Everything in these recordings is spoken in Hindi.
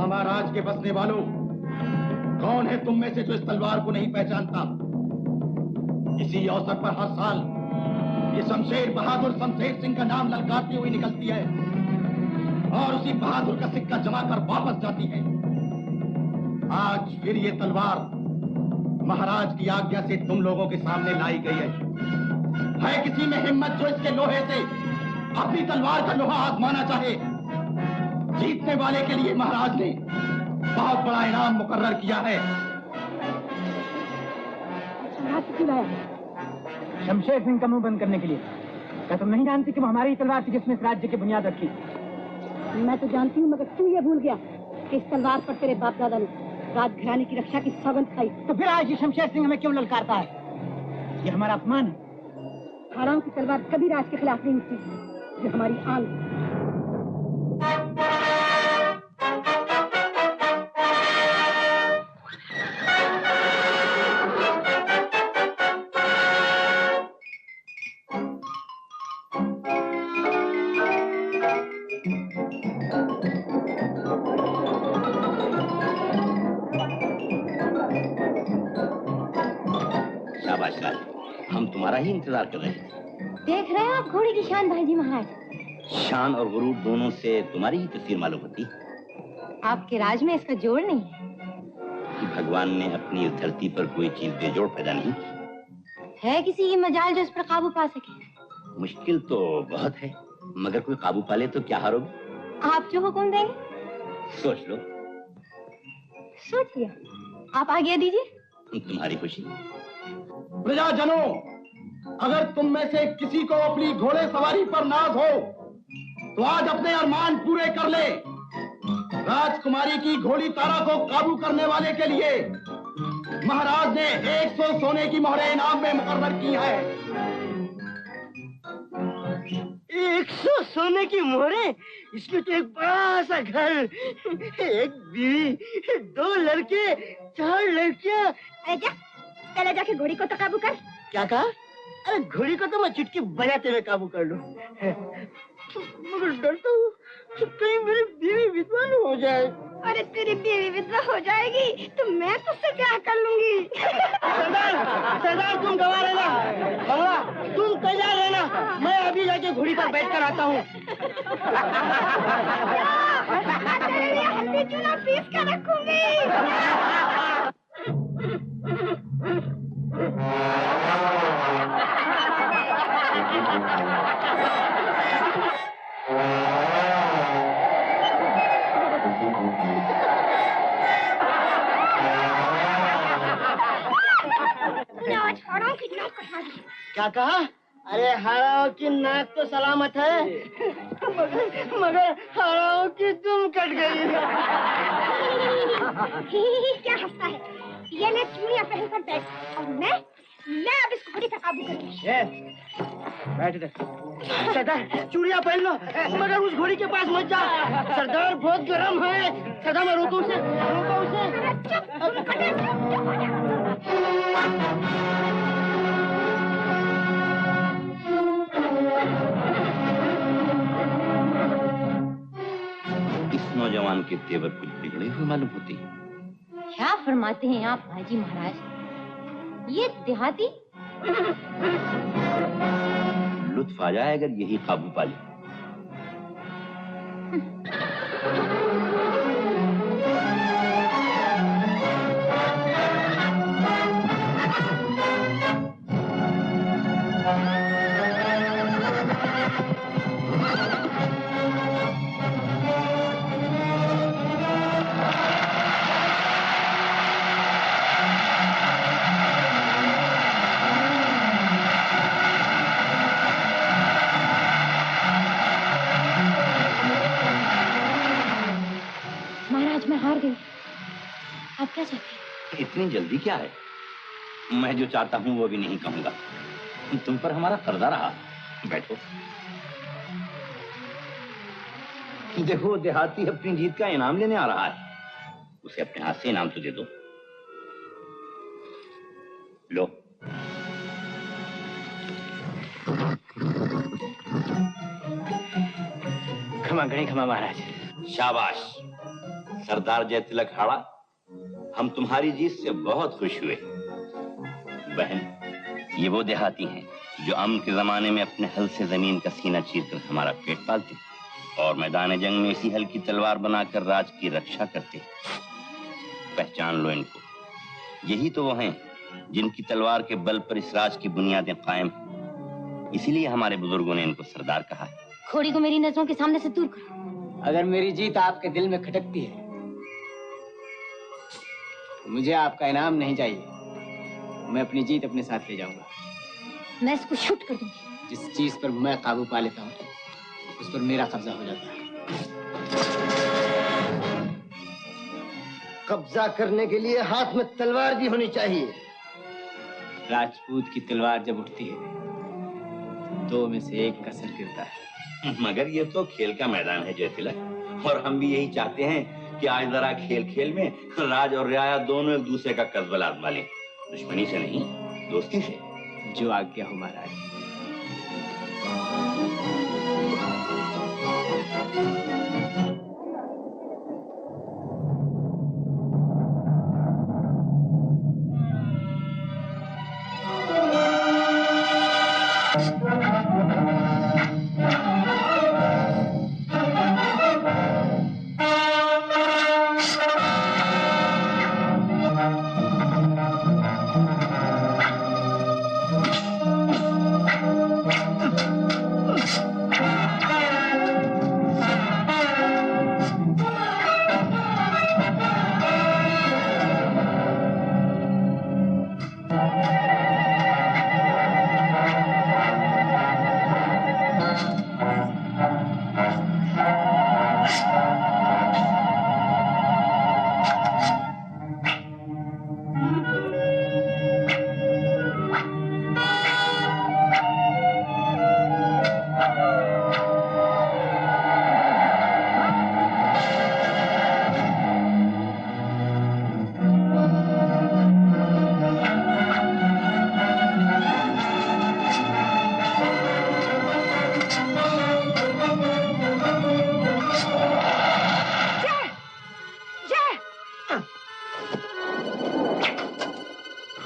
महाराज के बसने वालों, कौन है तुम में से जो इस तलवार को नहीं पहचानता? इसी अवसर पर हर साल ये शमशेर बहादुर शमशेर सिंह का नाम ललकारती हुई निकलती है और उसी बहादुर का सिक्का जमा कर वापस जाती है। आज फिर ये तलवार महाराज की आज्ञा से तुम लोगों के सामने लाई गई है किसी में हिम्मत जो इसके लोहे से अपनी तलवार का लोहा आजमाना चाहे? जीतने वाले के लिए महाराज ने बहुत बड़ा इनाम मुकर्रर किया है। शमशेर सिंह का मुंह बंद करने के लिए। क्या तुम नहीं जानती कि वो हमारी तलवार थी जिसने इस राज्य की बुनियाद रखी? मैं तो जानती हूँ, मगर तू ये भूल गया कि इस तलवार पर तेरे बाप दादा ने राजघराने की रक्षा की सौगंध खाई। तो फिर आज ये शमशेर सिंह हमें क्यों ललकारता है? ये हमारा अपमान है। हाराओं की तलवार कभी राज के खिलाफ नहीं उठती। ये हमारी आन है। हम तुम्हारा ही इंतजार कर रहे हैं। देख रहे हैं आप घोड़ी की शान भाईजी महाराज। शान और गुरूर दोनों से तुम्हारी ही तस्वीर मालूम होती। आपके राज में इसका जोड़ नहीं है कि भगवान ने अपनी इस धरती पर कोई चीज बेजोड़ पैदा नहीं की। है किसी की मजाल जो इस पर काबू पा सके? मुश्किल तो बहुत है, मगर कोई काबू पा ले तो क्या हारोगे? आप जो हुक्म देंगे। सोच लो। सोच लिया, आप आज्ञा दीजिए। तुम्हारी खुशी। प्रजाजनों, अगर तुम में से किसी को अपनी घोड़े सवारी पर नाज हो तो आज अपने अरमान पूरे कर ले। राजकुमारी की घोड़ी तारा को काबू करने वाले के लिए महाराज ने 100 सोने की मोहरें इनाम में मुकर्रर की है। 100 सोने की मोहरें? इसमें तो एक बड़ा सा घर, एक बीवी, 2 लड़के, 4 लड़कियां। चले जाके घोड़ी को तो काबू कर। क्या कहा? अरे घोड़ी को तो मैं चुटकी बजाते हुए काबू कर लूं, मगर डरता हूँ कहीं मेरी बीवी विधवा न हो जाए। अरे तेरी बीवी विधवा हो जाएगी तो मैं तुझसे क्या कर लूंगी? सरदार तुम गवा रहना, बंगला तुम तैयार रहना, मैं अभी जाके घोड़ी पर बैठ कर आता हूँ। तेरे लिए हल्दी चूना पीस कर रखूंगी। क्या कहा? अरे हाराओं की नाक तो सलामत है, मगर हाराओं की तुम कट गई। क्या हंसता है? ये ले चूड़ियां पहन कर बैठ और मैं अब इसको घोड़ी पर काबू करूंगी। बैठ इधर। सरदार चूड़ियां पहन लो, मगर उस घोड़ी के पास मत जा। सरदार बहुत गर्म है। सरदार मैं रोकूं उसे, रोको उसे। इस नौजवान के तेवर कुछ बिगड़े हुए मालूम होते हैं। क्या फरमाते हैं आप भाईजी महाराज? ये देहाती लुत्फ आ जाए अगर यही काबू पा ले। हार गई। आप क्या चाहते हैं? इतनी जल्दी क्या है? मैं जो चाहता हूँ वो भी नहीं कहूँगा। तुम पर हमारा कर्जा रहा। बैठो। देखो देहाती अपनी जीत का इनाम लेने आ रहा है, उसे अपने हाथ से इनाम तो दे दो। लो। घमा महाराज। शाबाश सरदार जयतिलक हाड़ा, हम तुम्हारी जीत से बहुत खुश हुए। बहन, ये वो देहाती हैं जो अम्न के जमाने में अपने हल से जमीन का सीना चीरकर हमारा पेट पालते और मैदान जंग में इसी हल की तलवार बनाकर राज की रक्षा करते। पहचान लो इनको, यही तो वो हैं जिनकी तलवार के बल पर इस राज की बुनियादें कायम हैं। इसीलिए हमारे बुजुर्गों ने इनको सरदार कहा है। घोड़ी को मेरी नजरों के सामने से दूर करो। अगर मेरी जीत आपके दिल में खटकती है तो मुझे आपका इनाम नहीं चाहिए। मैं अपनी जीत अपने साथ ले जाऊंगा। मैं इसको शूट कर दूंगी। जिस चीज पर मैं काबू पा लेता हूँ उस पर मेरा कब्जा हो जाता है। कब्जा करने के लिए हाथ में तलवार भी होनी चाहिए। राजपूत की तलवार जब उठती है दो में से एक का सर गिरता है। मगर ये तो खेल का मैदान है जयतिलक, और हम भी यही चाहते हैं कि आज जरा खेल खेल में राज और रियाया दोनों एक दूसरे का कस्बा आजमा लें। दुश्मनी से नहीं, दोस्ती से। जो आज्ञा हो महाराज।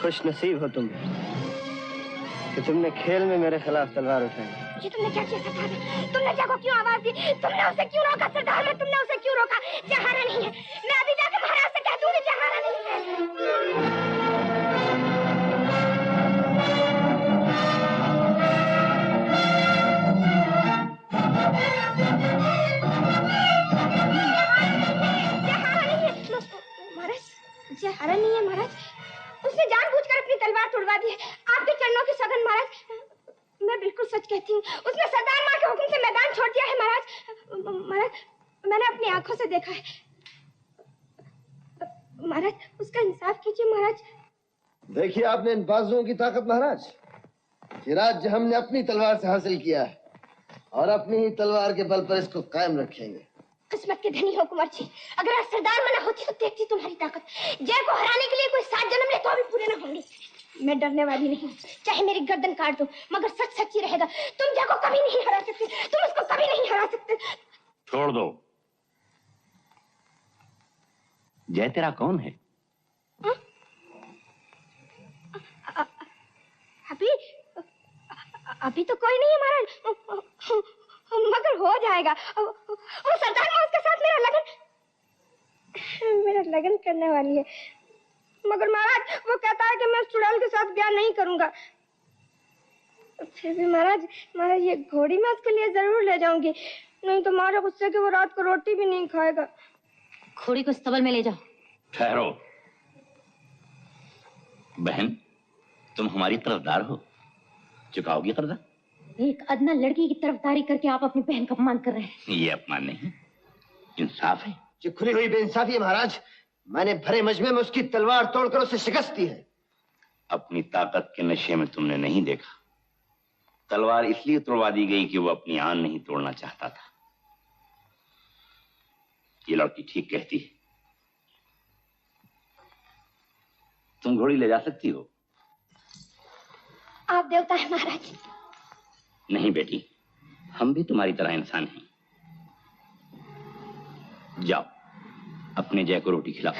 खुश नसीब हो तुम कि तुमने खेल में मेरे खिलाफ तलवार उठाई। ये तुमने क्या किया सरदार? तुमने जाको क्यों आवाज दी? तुमने उसे क्यों रोका सरदार? में तुमने उसे क्यों रोका? जहारा नहीं है। मैं अभी जाकर महाराज से कह दूंगी जहारा नहीं है। जहारा नहीं है महाराज। उसने जानबूझकर अपनी तलवार तोड़वा दी है। आपके चरणों की सगन महाराज। मैं बिल्कुल सच कहती हूँ। उसने सरदार माँ के हुक्म से मैदान छोड़ दिया है महाराज। महाराज मैंने अपनी आंखों से देखा है। महाराज उसका इंसाफ कीजिए महाराज। देखिए आपने इन बाजुओं की ताकत महाराज। ये राज्य हमने अपनी तलवार से हासिल किया है और अपनी ही तलवार के बल पर इसको कायम रखेंगे। किस्मत के धनी हो कुंवर जी। अगर आज सरदार मना होती तो देखती तुम्हारी ताकत। जय को हराने के लिए कोई 7 जन्म ले तो भी पूरे न होंगे। मैं डरने वाली नहीं हूँ, चाहे मेरी गर्दन काट दो, मगर सच सच ही रहेगा। तुम जय को कभी नहीं हरा सकते। तुम उसको कभी नहीं हरा सकते। छोड़ दो। जय तेरा कौन है? अभी तो कोई नहीं है महाराज, मगर हो जाएगा। वो सरदार माँ उसके साथ मेरा लगन करने वाली है। मगर महाराज वो कहता है कि मैं चुड़ैल के साथ ब्याह नहीं करूंगा। फिर भी महाराज ये घोड़ी मैं उसके लिए जरूर ले जाऊंगी, नहीं तो मारा गुस्से के वो रात को रोटी भी नहीं खाएगा। घोड़ी को स्तबल में ले जाओ। ठहरो बहन, तुम हमारी तरफदार हो, चुकाओगी कर्जा? एक अदना लड़की की तरफदारी करके आप अपनी बहन का अपमान कर रहे हैं। ये अपमान नहीं, इंसाफ है। ये खुली हुई बेइंसाफी है महाराज। मैंने भरे मजमे में उसकी तलवार तोड़कर उसे शिकस्त दी है। अपनी ताकत के नशे में तुमने नहीं देखा। तलवार इसलिए तोड़वा दी गई कि वो अपनी आन नहीं तोड़ना चाहता था। ये लड़की ठीक कहती है। तुम घोड़ी ले जा सकती हो। आप देवता है महाराज। नहीं बेटी, हम भी तुम्हारी तरह इंसान हैं। जाओ अपने जय को रोटी खिलाओ।